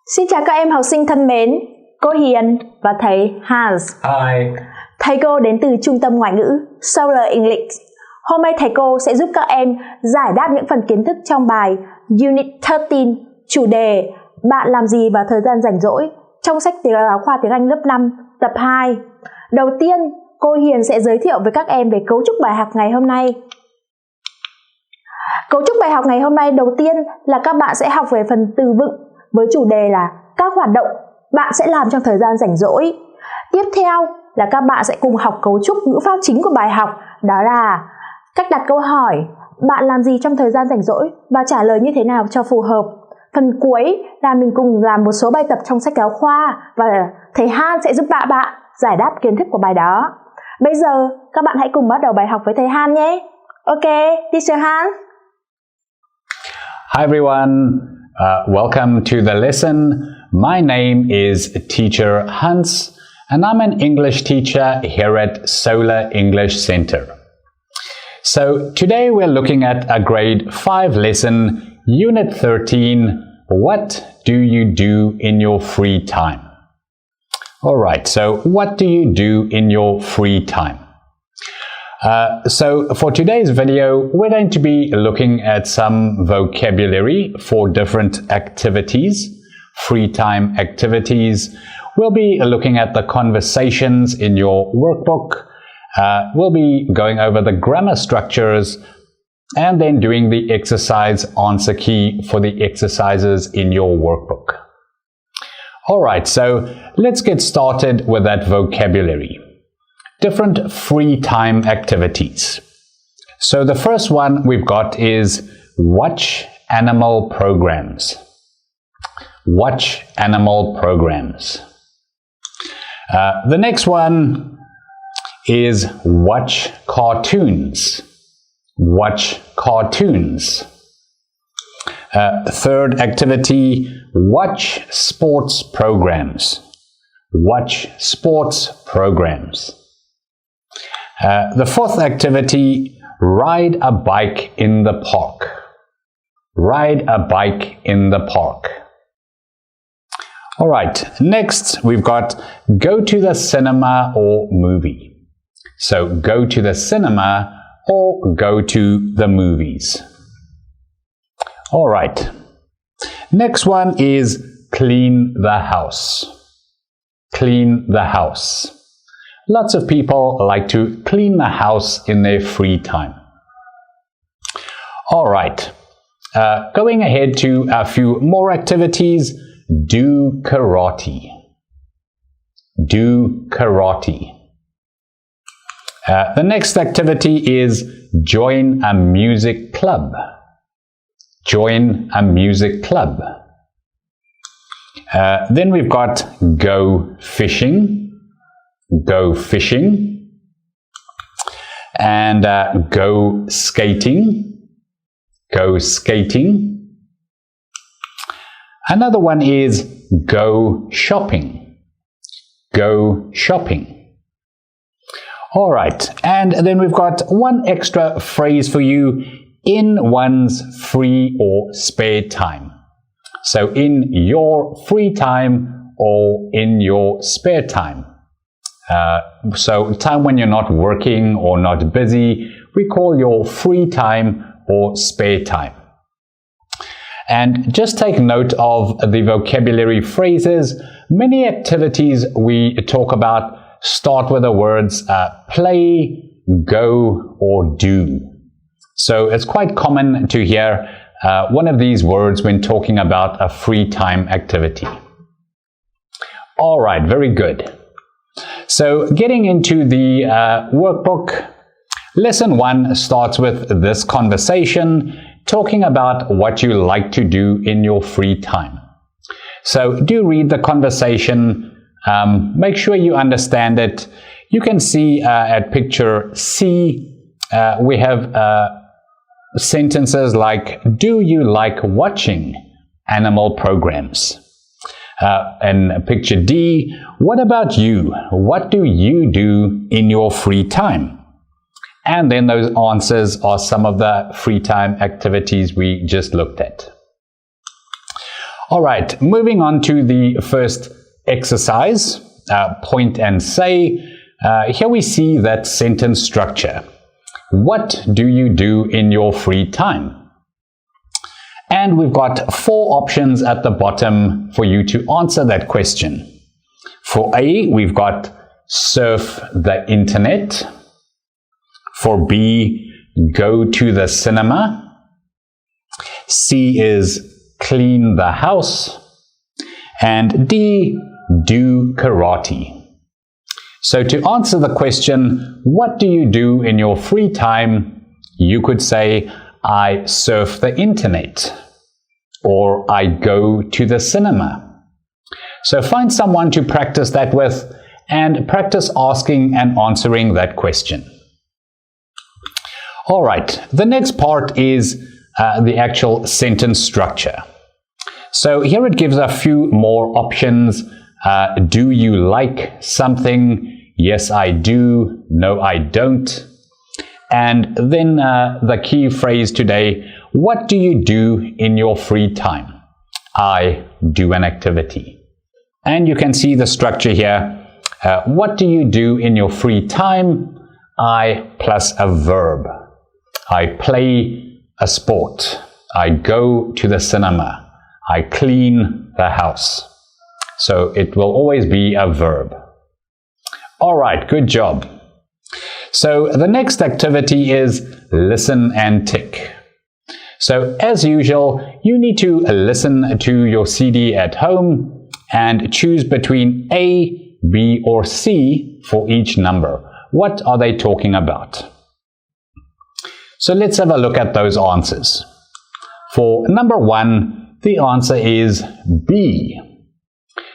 Xin chào các em học sinh thân mến, cô Hiền và thầy Hans. Hi. Thầy cô đến từ Trung tâm Ngoại ngữ Solar English. Hôm nay thầy cô sẽ giúp các em giải đáp những phần kiến thức trong bài Unit 13, chủ đề Bạn làm gì vào thời gian rảnh rỗi trong sách giáo khoa tiếng Anh lớp 5, tập 2. Đầu tiên, cô Hiền sẽ giới thiệu với các em về cấu trúc bài học ngày hôm nay. Cấu trúc bài học ngày hôm nay đầu tiên là các bạn sẽ học về phần từ vựng với chủ đề là các hoạt động bạn sẽ làm trong thời gian rảnh rỗi. Tiếp theo là các bạn sẽ cùng học cấu trúc ngữ pháp chính của bài học, đó là cách đặt câu hỏi, bạn làm gì trong thời gian rảnh rỗi và trả lời như thế nào cho phù hợp. Phần cuối là mình cùng làm một số bài tập trong sách giáo khoa và thầy Han sẽ giúp bạn giải đáp kiến thức của bài đó. Bây giờ các bạn hãy cùng bắt đầu bài học với thầy Han nhé. Ok, Teacher Han. Hi everyone, welcome to the lesson. My name is Teacher Hans and I'm an English teacher here at Solar English Center. So today we're looking at a grade 5 lesson, Unit 13, What do you do in your free time? Alright, so what do you do in your free time? So for today's video, we're going to be looking at some vocabulary for different activities, free time activities. We'll be looking at the conversations in your workbook. We'll be going over the grammar structures and then doing the exercise answer key for the exercises in your workbook. Alright, so let's get started with that vocabulary. Different free time activities. So the first one we've got is watch animal programs. Watch animal programs. The next one is watch cartoons. Watch cartoons. Third activity, watch sports programs. Watch sports programs. The fourth activity, ride a bike in the park. Ride a bike in the park. Alright, next we've got go to the cinema or movie. So go to the cinema or go to the movies. Alright, next one is clean the house. Clean the house. Lots of people like to clean the house in their free time. Alright, going ahead to a few more activities. Do karate. Do karate. The next activity is join a music club. Join a music club. Then we've got go fishing. Go fishing. And go skating. Go skating. Another one is go shopping. Go shopping. Alright, and then we've got one extra phrase for you, in one's free or spare time. So in your free time or in your spare time. So time when you're not working or not busy, we call your free time or spare time. And just take note of the vocabulary phrases. Many activities we talk about start with the words play, go, or do. So it's quite common to hear one of these words when talking about a free time activity. Alright, very good. So getting into the workbook, lesson 1 starts with this conversation, talking about what you like to do in your free time. So do read the conversation, make sure you understand it. You can see at picture C, we have sentences like, do you like watching animal programs? And picture D, what about you? What do you do in your free time? And then those answers are some of the free time activities we just looked at. Alright, moving on to the first exercise, point and say. Here we see that sentence structure. What do you do in your free time? And we've got 4 options at the bottom for you to answer that question. For A, we've got surf the internet. For B, go to the cinema. C is clean the house. And D, do karate. So to answer the question, what do you do in your free time? You could say, I surf the internet, or I go to the cinema. So find someone to practice that with and practice asking and answering that question. All right, the next part is the actual sentence structure. So here it gives a few more options. Do you like something? Yes, I do. No, I don't. And then the key phrase today, what do you do in your free time? I do an activity. And you can see the structure here. What do you do in your free time? I plus a verb. I play a sport. I go to the cinema. I clean the house. So it will always be a verb. All right, good job. So the next activity is listen and tick. So as usual, you need to listen to your CD at home and choose between A, B, or C for each number. What are they talking about? So let's have a look at those answers. For number 1, the answer is B.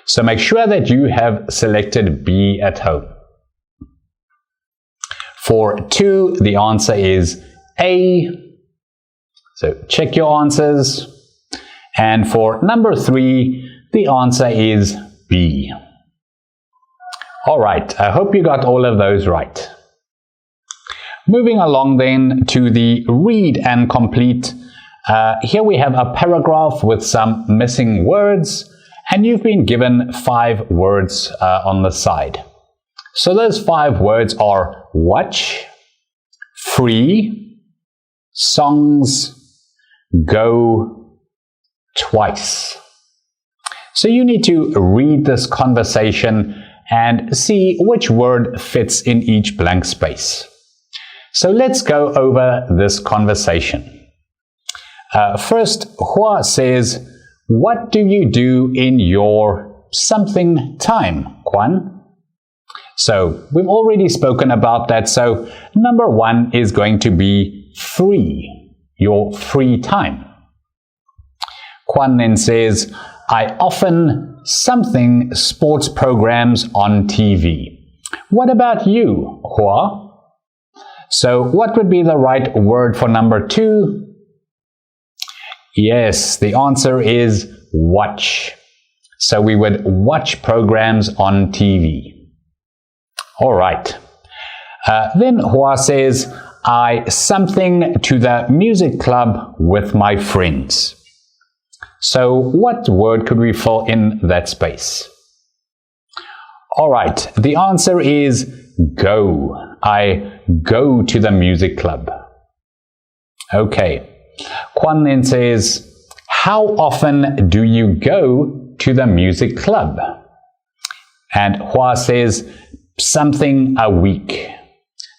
So make sure that you have selected B at home. For 2, the answer is A. So check your answers. And for number 3, the answer is B. All right, I hope you got all of those right. Moving along then to the read and complete. Here we have a paragraph with some missing words, and you've been given 5 words on the side. So those 5 words are watch, free, songs, go, twice. So you need to read this conversation and see which word fits in each blank space. So let's go over this conversation. First, Hua says, what do you do in your something time, Kwan? So we've already spoken about that. So number 1 is going to be free, your free time. Kwan then says, I often something sports programs on TV. What about you, Hua? So what would be the right word for number 2? Yes, the answer is watch. So we would watch programs on TV. All right. Then Hua says, I something to the music club with my friends. So what word could we fill in that space? All right, the answer is go. I go to the music club. Okay. Kwan then says, how often do you go to the music club? And Hua says, something a week.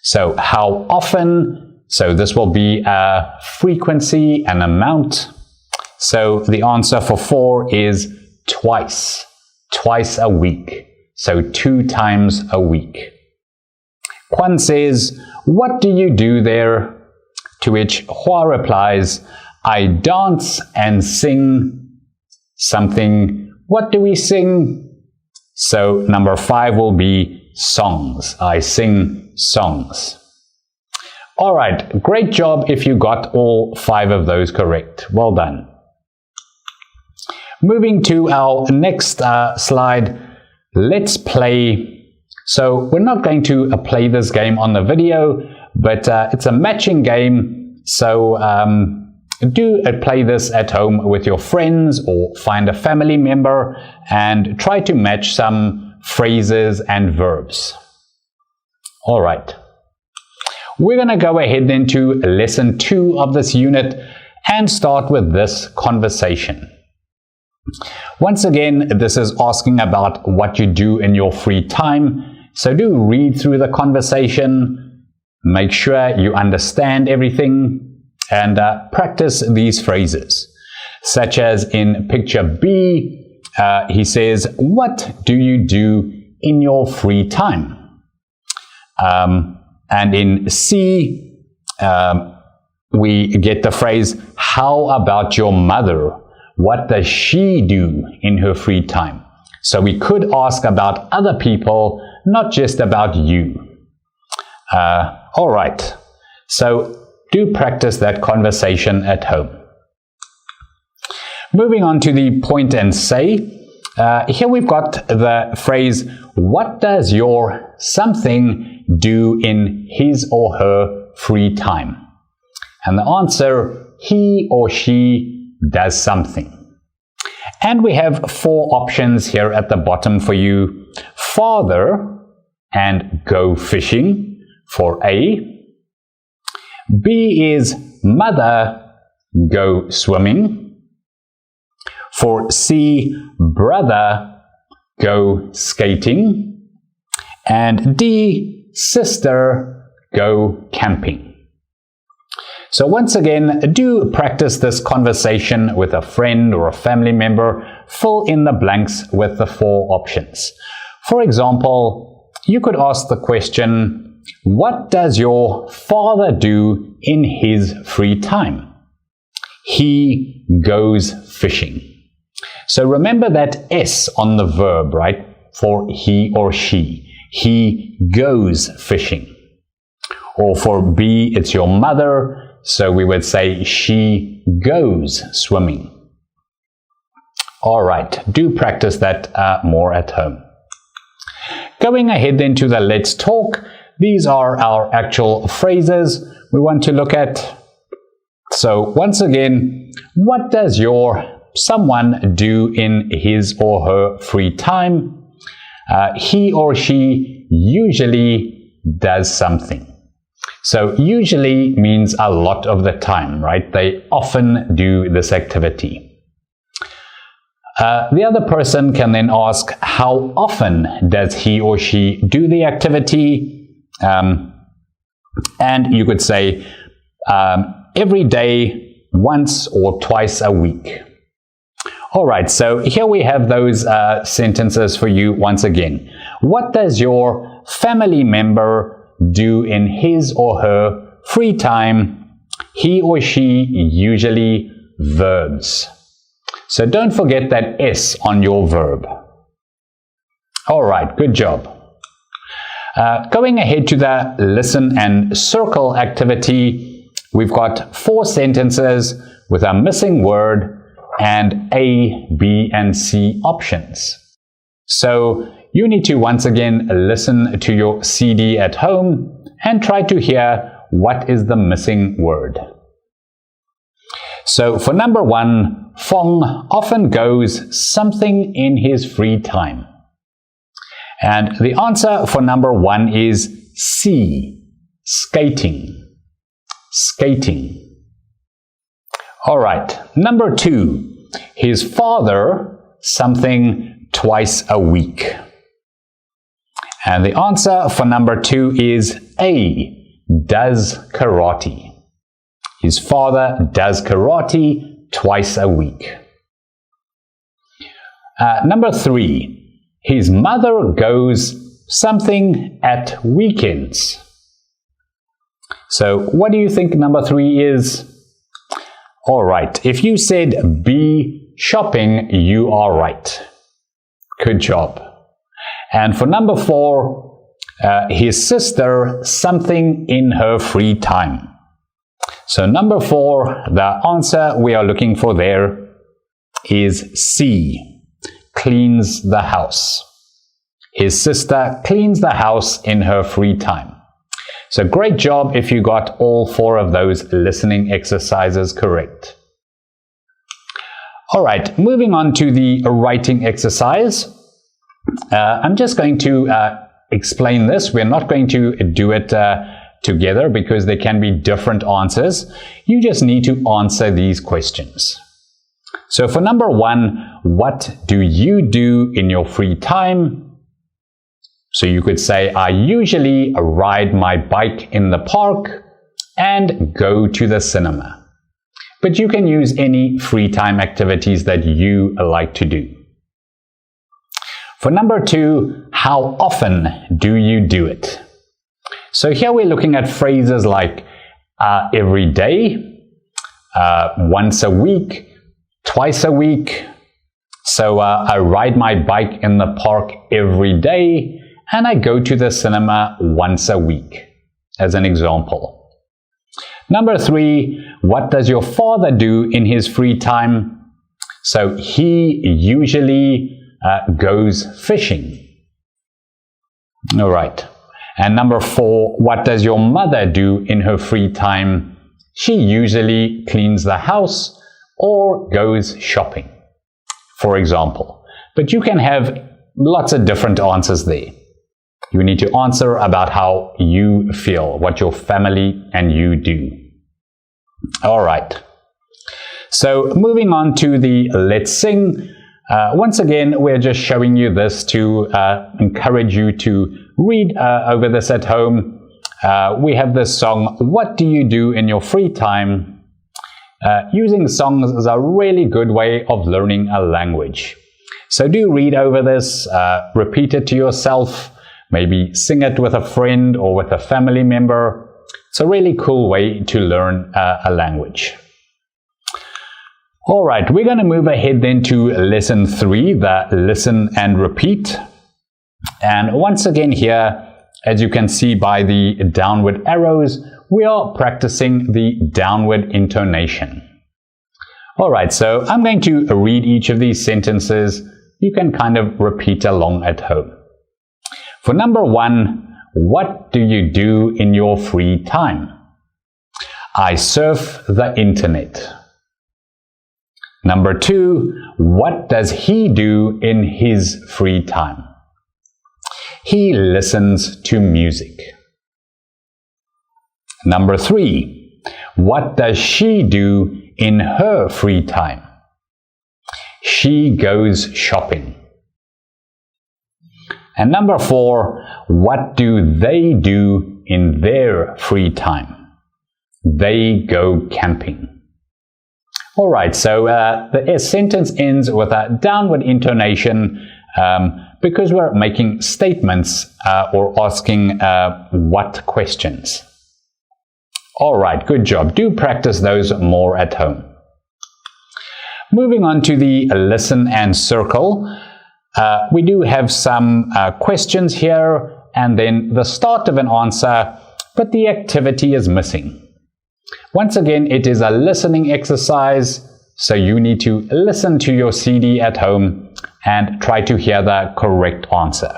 So how often? So this will be a frequency, an amount. So the answer for 4 is twice. Twice a week. So 2 times a week. Kwan says, what do you do there? To which Hua replies, I dance and sing something. What do we sing? So number 5 will be songs. I sing songs. All right, great job if you got all 5 of those correct. Well done. Moving to our next slide, let's play. So we're not going to play this game on the video, but it's a matching game. So Do play this at home with your friends or find a family member and try to match some phrases and verbs. All right. We're going to go ahead then to lesson 2 of this unit and start with this conversation. Once again, this is asking about what you do in your free time. So do read through the conversation, make sure you understand everything, and practice these phrases. Such as in picture B, he says, "What do you do in your free time?" And in C, we get the phrase, "How about your mother? What does she do in her free time?" So we could ask about other people, not just about you. All right. So do practice that conversation at home. Moving on to the point and say. Here we've got the phrase, "What does your something do in his or her free time?" And the answer, he or she does something. And we have 4 options here at the bottom for you. Father and go fishing for A. B is mother, go swimming. For C, brother, go skating. And D, sister, go camping. So once again, do practice this conversation with a friend or a family member. Fill in the blanks with the 4 options. For example, you could ask the question, what does your father do in his free time? He goes fishing. So remember that S on the verb, right? For he or she. He goes fishing. Or for B, it's your mother. So we would say she goes swimming. All right, do practice that more at home. Going ahead then to the let's talk. These are our actual phrases we want to look at. So once again, what does your someone do in his or her free time? He or she usually does something. So usually means a lot of the time, right? They often do this activity. The other person can then ask, how often does he or she do the activity? And you could say, every day, once or twice a week. All right, so here we have those sentences for you once again. What does your family member do in his or her free time? He or she usually verbs. So don't forget that S on your verb. All right, good job. Going ahead to the listen and circle activity, we've got 4 sentences with a missing word and A, B, and C options. So you need to once again listen to your CD at home and try to hear what is the missing word. So for number 1, Phong often goes something in his free time. And the answer for number 1 is C, skating. Skating. All right, number 2, his father something twice a week. And the answer for number 2 is A, does karate. His father does karate twice a week. Number 3, his mother goes something at weekends. So what do you think number 3 is? All right, if you said B, shopping, you are right. Good job. And for number 4, his sister something in her free time. So number 4, the answer we are looking for there is C, cleans the house. His sister cleans the house in her free time. So great job if you got all 4 of those listening exercises correct. All right, moving on to the writing exercise. I'm just going to explain this. We're not going to do it together because there can be different answers. You just need to answer these questions. So for number 1, what do you do in your free time? So you could say, I usually ride my bike in the park and go to the cinema. But you can use any free time activities that you like to do. For number 2, how often do you do it? So here we're looking at phrases like every day, once a week, twice a week. So I ride my bike in the park every day and I go to the cinema once a week, as an example. Number 3, what does your father do in his free time? So he usually goes fishing. All right. And number 4, what does your mother do in her free time? She usually cleans the house or goes shopping, for example. But you can have lots of different answers there. You need to answer about how you feel, what your family and you do. All right. So moving on to the Let's Sing. Once again, we're just showing you this to encourage you to read over this at home. We have this song, What Do You Do in Your Free Time? Using songs is a really good way of learning a language. So do read over this, repeat it to yourself, maybe sing it with a friend or with a family member. It's a really cool way to learn a language. All right, we're going to move ahead then to lesson 3, the listen and repeat. And once again here, as you can see by the downward arrows, we are practicing the downward intonation. All right, so I'm going to read each of these sentences. You can kind of repeat along at home. For number 1, what do you do in your free time? I surf the internet. Number 2, what does he do in his free time? He listens to music. Number 3, what does she do in her free time? She goes shopping. And number 4, what do they do in their free time? They go camping. All right, so the sentence ends with a downward intonation because we're making statements or asking what questions. All right, good job. Do practice those more at home. Moving on to the listen and circle. We do have some questions here and then the start of an answer, but the activity is missing. Once again, it is a listening exercise, so you need to listen to your CD at home and try to hear the correct answer.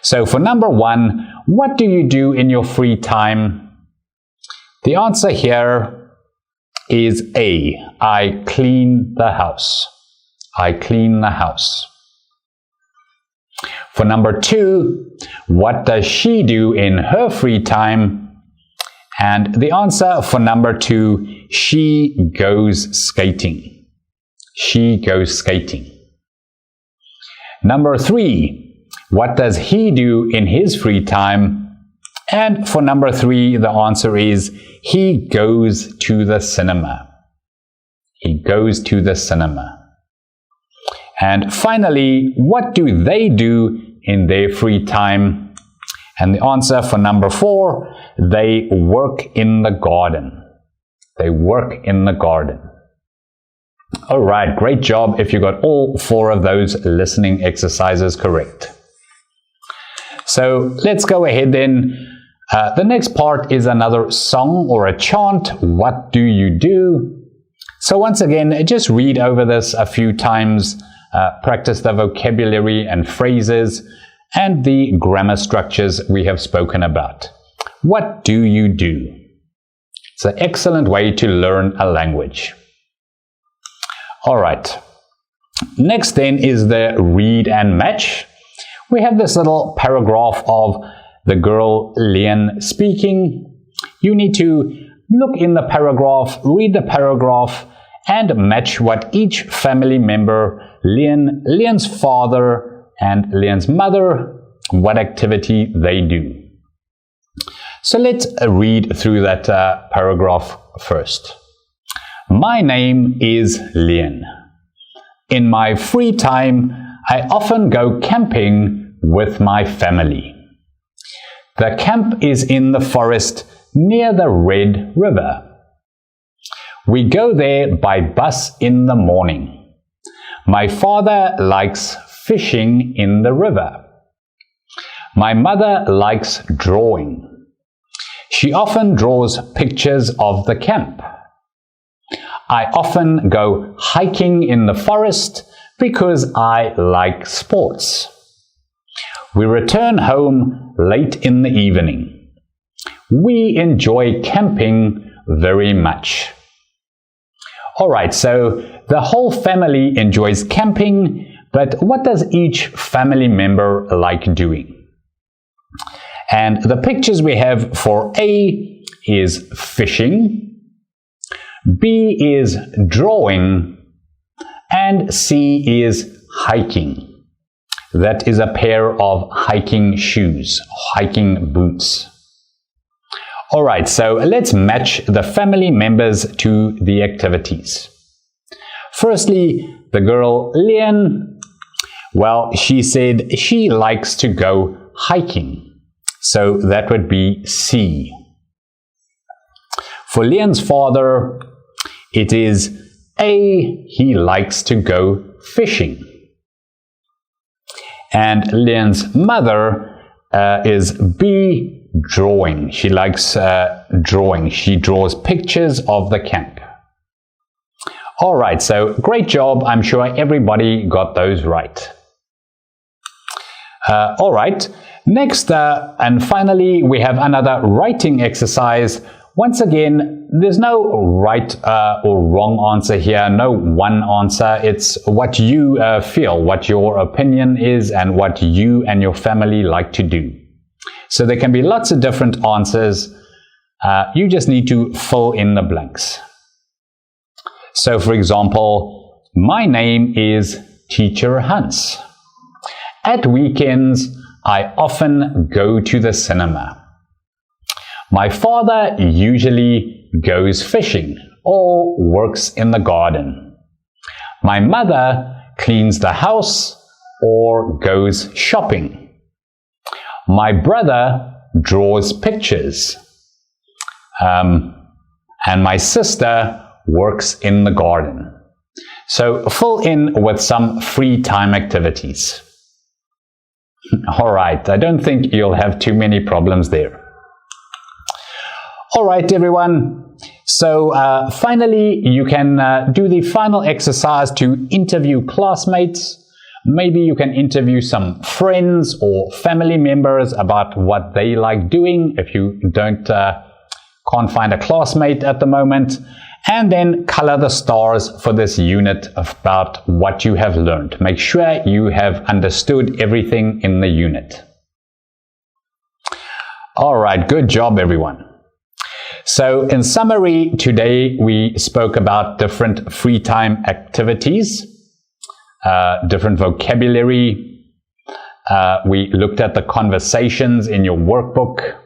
So for number 1, what do you do in your free time? The answer here is A. I clean the house. I clean the house. For number 2, what does she do in her free time? And the answer for number 2, she goes skating. She goes skating. Number 3, what does he do in his free time? And for number 3, the answer is he goes to the cinema. He goes to the cinema. And finally, what do they do in their free time? And the answer for number 4, they work in the garden. They work in the garden. All right, great job if you got all 4 of those listening exercises correct. So let's go ahead then. The next part is another song or a chant. What do you do? So once again, just read over this a few times. Practice the vocabulary and phrases and the grammar structures we have spoken about. What do you do? It's an excellent way to learn a language. Alright, next then is the read and match. We have this little paragraph of the girl Liên speaking. You need to look in the paragraph, read the paragraph, and match what each family member, Liên, Lien's father, and Lien's mother, what activity they do. So let's read through that paragraph first. My name is Liên. In my free time, I often go camping with my family. The camp is in the forest near the Red River. We go there by bus in the morning. My father likes fishing in the river. My mother likes drawing. She often draws pictures of the camp. I often go hiking in the forest because I like sports. We return home late in the evening. We enjoy camping very much. Alright, so the whole family enjoys camping, but what does each family member like doing? And the pictures we have for A is fishing, B is drawing, and C is hiking. That is a pair of hiking shoes, hiking boots. Alright, so let's match the family members to the activities. Firstly, the girl Liên, well, she said she likes to go hiking. So that would be C. For Lien's father, it is A, he likes to go fishing. And Lien's mother is B, drawing. She likes drawing. She draws pictures of the camp. Alright, so great job. I'm sure everybody got those right. Alright. Next, and finally, we have another writing exercise. Once again, there's no right or wrong answer here, no one answer. It's what you feel, what your opinion is, and what you and your family like to do. So there can be lots of different answers. You just need to fill in the blanks. So, for example, my name is Teacher Hans. At weekends, I often go to the cinema. My father usually goes fishing or works in the garden. My mother cleans the house or goes shopping. My brother draws pictures. And my sister works in the garden. So fill in with some free time activities. Alright, I don't think you'll have too many problems there. Alright everyone, so finally you can do the final exercise to interview classmates. Maybe you can interview some friends or family members about what they like doing if you can't find a classmate at the moment. And then color the stars for this unit about what you have learned. Make sure you have understood everything in the unit. Alright, good job everyone. So in summary, today we spoke about different free time activities, different vocabulary. We looked at the conversations in your workbook.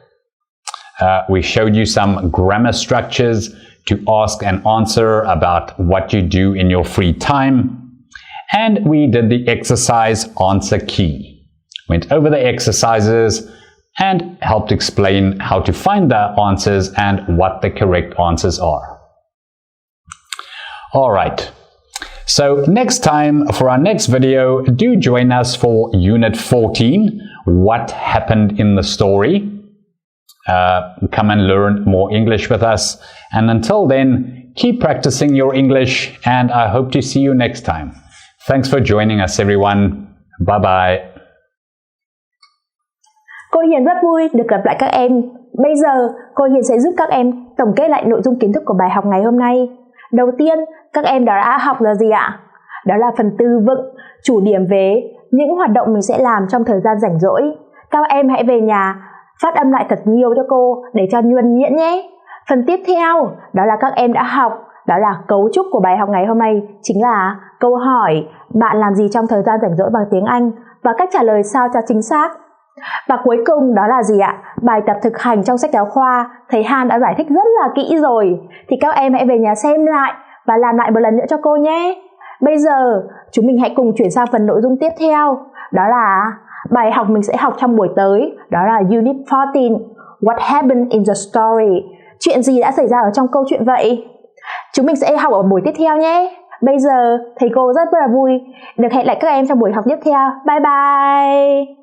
We showed you some grammar structures to ask and answer about what you do in your free time. And we did the exercise answer key. Went over the exercises and helped explain how to find the answers and what the correct answers are. Alright, so next time for our next video, do join us for Unit 14, What Happened in the Story. Come and learn more English with us. And until then, keep practicing your English, and I hope to see you next time. Thanks for joining us, everyone. Bye-bye. Cô Hiền rất vui được gặp lại các em. Bây giờ, cô Hiền sẽ giúp các em tổng kết lại nội dung kiến thức của bài học ngày hôm nay. Đầu tiên, các em đã học là gì ạ? Đó là phần từ vựng, chủ điểm về những hoạt động mình sẽ làm trong thời gian rảnh rỗi. Các em hãy về nhà phát âm lại thật nhiều cho cô để cho nhuần nhuyễn nhé. Phần tiếp theo, đó là các em đã học, đó là cấu trúc của bài học ngày hôm nay, chính là câu hỏi bạn làm gì trong thời gian rảnh rỗi bằng tiếng Anh và cách trả lời sao cho chính xác. Và cuối cùng đó là gì ạ? Bài tập thực hành trong sách giáo khoa, thầy Han đã giải thích rất là kỹ rồi. Thì các em hãy về nhà xem lại và làm lại một lần nữa cho cô nhé. Bây giờ, chúng mình hãy cùng chuyển sang phần nội dung tiếp theo. Đó là bài học mình sẽ học trong buổi tới, đó là Unit 14, What happened in the story? Chuyện gì đã xảy ra ở trong câu chuyện vậy? Chúng mình sẽ học ở buổi tiếp theo nhé. Bây giờ, thầy cô rất là vui được hẹn lại các em trong buổi học tiếp theo. Bye bye!